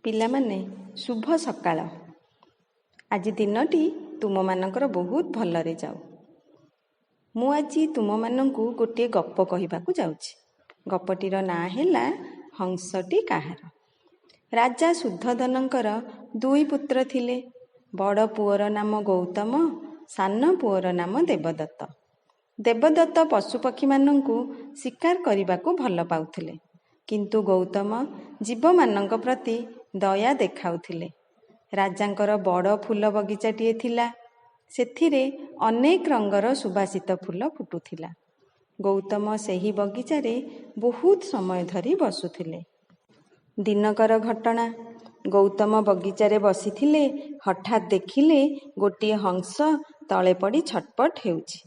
ପିଲାମାନେ ଶୁଭ ସକାଳ। ଆଜି ଦିନଟି ତୁମମାନଙ୍କର ବହୁତ ଭଲରେ ଯାଉ। ମୁଁ ଆଜି ତୁମମାନଙ୍କୁ ଗୋଟିଏ ଗପ କହିବାକୁ ଯାଉଛି। ଗପଟିର ନାଁ ହେଲା ହଂସଟି କାହାର। ରାଜା ଶୁଦ୍ଧୋଧନଙ୍କର ଦୁଇ ପୁତ୍ର ଥିଲେ। ବଡ଼ ପୁଅର ନାମ ଗୌତମ, ସାନ ପୁଅର ନାମ ଦେବଦତ୍ତ। ଦେବଦତ୍ତ ପଶୁପକ୍ଷୀମାନଙ୍କୁ ଶିକାର କରିବାକୁ ଭଲ ପାଉଥିଲେ, କିନ୍ତୁ ଗୌତମ ଜୀବମାନଙ୍କ ପ୍ରତି ଦୟା ଦେଖାଉଥିଲେ। ରାଜାଙ୍କର ବଡ଼ ଫୁଲ ବଗିଚାଟିଏ ଥିଲା। ସେଥିରେ ଅନେକ ରଙ୍ଗର ସୁବାସିତ ଫୁଲ ଫୁଟୁଥିଲା। ଗୌତମ ସେହି ବଗିଚାରେ ବହୁତ ସମୟ ଧରି ବସୁଥିଲେ। ଦିନକର ଘଟଣା। ଗୌତମ ବଗିଚାରେ ବସିଥିଲେ। ହଠାତ୍ ଦେଖିଲେ ଗୋଟିଏ ହଂସ ତଳେ ପଡ଼ି ଛଟପଟ ହେଉଛି।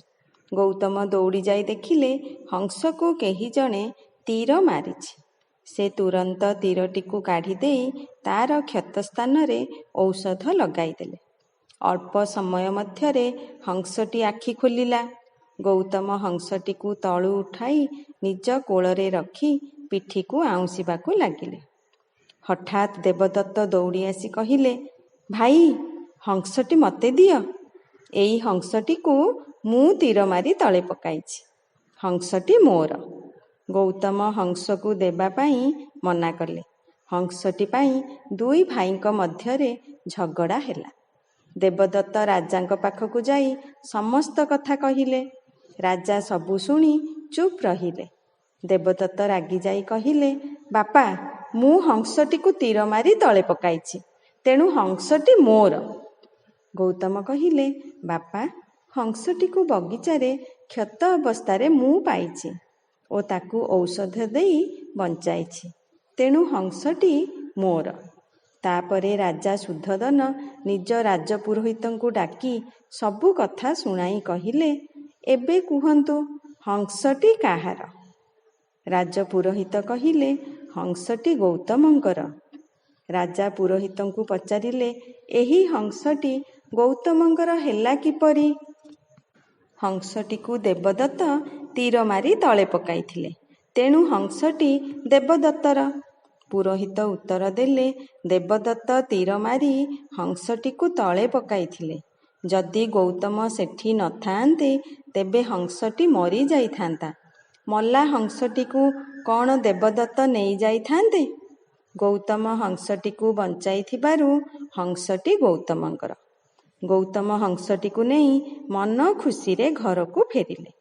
ଗୌତମ ଦୌଡ଼ି ଯାଇ ଦେଖିଲେ ହଂସକୁ କେହି ଜଣେ ତୀର ମାରିଛି। ସେ ତୁରନ୍ତ ତୀରଟିକୁ କାଢ଼ି ଦେଇ ତାର କ୍ଷତ ସ୍ଥାନରେ ଔଷଧ ଲଗାଇଦେଲେ। ଅଳ୍ପ ସମୟ ମଧ୍ୟରେ ହଂସଟି ଆଖି ଖୋଲିଲା। ଗୌତମ ହଂସଟିକୁ ତଳୁ ଉଠାଇ ନିଜ କୋଳରେ ରଖି ପିଠିକୁ ଆଉଁସିବାକୁ ଲାଗିଲେ। ହଠାତ୍ ଦେବଦତ୍ତ ଦୌଡ଼ି ଆସି କହିଲେ, ଭାଇ, ହଂସଟି ମୋତେ ଦିଅ। ଏଇ ହଂସଟିକୁ ମୁଁ ତୀର ମାରି ତଳେ ପକାଇଛି। ହଂସଟି ମୋର। ଗୌତମ ହଂସକୁ ଦେବା ପାଇଁ ମନା କଲେ। ହଂସଟି ପାଇଁ ଦୁଇ ଭାଇଙ୍କ ମଧ୍ୟରେ ଝଗଡ଼ା ହେଲା। ଦେବଦତ୍ତ ରାଜାଙ୍କ ପାଖକୁ ଯାଇ ସମସ୍ତ କଥା କହିଲେ। ରାଜା ସବୁ ଶୁଣି ଚୁପ୍ ରହିଲେ। ଦେବଦତ୍ତ ରାଗି ଯାଇ କହିଲେ, ବାପା, ମୁଁ ହଂସଟିକୁ ତୀର ମାରି ତଳେ ପକାଇଛି, ତେଣୁ ହଂସଟି ମୋର। ଗୌତମ କହିଲେ, ବାପା, ହଂସଟିକୁ ବଗିଚାରେ କ୍ଷତ ଅବସ୍ଥାରେ ମୁଁ ପାଇଛି ଓ ତାକୁ ଔଷଧ ଦେଇ ବଞ୍ଚାଇଛି, ତେଣୁ ହଂସଟି ମୋର। ତାପରେ ରାଜା ଶୁଦ୍ଧୋଧନ ନିଜ ରାଜପୁରୋହିତଙ୍କୁ ଡାକି ସବୁ କଥା ଶୁଣାଇ କହିଲେ, ଏବେ କୁହନ୍ତୁ, ହଂସଟି କାହାର? ରାଜପୁରୋହିତ କହିଲେ, ହଂସଟି ଗୌତମଙ୍କର। ରାଜା ପୁରୋହିତଙ୍କୁ ପଚାରିଲେ, ଏହି ହଂସଟି ଗୌତମଙ୍କର ହେଲା କିପରି? ହଂସଟିକୁ ଦେବଦତ୍ତ ତୀର ମାରି ତଳେ ପକାଇଥିଲେ, ତେଣୁ ହଂସଟି ଦେବଦତ୍ତର। ପୁରୋହିତ ଉତ୍ତର ଦେଲେ, ଦେବଦତ୍ତ ତୀର ମାରି ହଂସଟିକୁ ତଳେ ପକାଇଥିଲେ। ଯଦି ଗୌତମ ସେଠି ନଥାନ୍ତେ, ତେବେ ହଂସଟି ମରିଯାଇଥାନ୍ତା। ମଲା ହଂସଟିକୁ କ'ଣ ଦେବଦତ୍ତ ନେଇଯାଇଥାନ୍ତେ? ଗୌତମ ହଂସଟିକୁ ବଞ୍ଚାଇଥିବାରୁ ହଂସଟି ଗୌତମଙ୍କର। ଗୌତମ ହଂସଟିକୁ ନେଇ ମନ ଖୁସିରେ ଘରକୁ ଫେରିଲେ।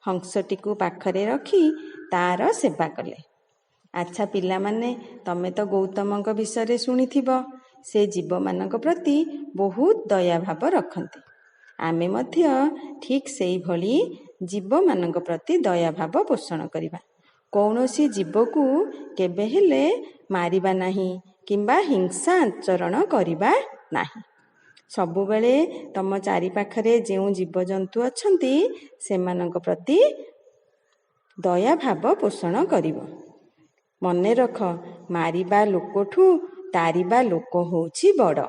ହଂସଟିକୁ ପାଖରେ ରଖି ତାର ସେବା କଲେ। ଆଚ୍ଛା ପିଲାମାନେ, ତମେ ତ ଗୌତମଙ୍କ ବିଷୟରେ ଶୁଣିଥିବ। ସେ ଜୀବମାନଙ୍କ ପ୍ରତି ବହୁତ ଦୟାଭାବ ରଖନ୍ତି। ଆମେ ମଧ୍ୟ ଠିକ୍ ସେଇଭଳି ଜୀବମାନଙ୍କ ପ୍ରତି ଦୟାଭାବ ପୋଷଣ କରିବା। କୌଣସି ଜୀବକୁ କେବେ ହେଲେ ମାରିବା ନାହିଁ କିମ୍ବା ହିଂସା ଆଚରଣ କରିବା ନାହିଁ। ସବୁବେଳେ ତମ ଚାରିପାଖରେ ଯେଉଁ ଜୀବଜନ୍ତୁ ଅଛନ୍ତି, ସେମାନଙ୍କ ପ୍ରତି ଦୟାଭାବ ପୋଷଣ କରିବ। ମନେ ରଖ, ମାରିବା ଲୋକଠୁ ତାରିବା ଲୋକ ହେଉଛି ବଡ଼।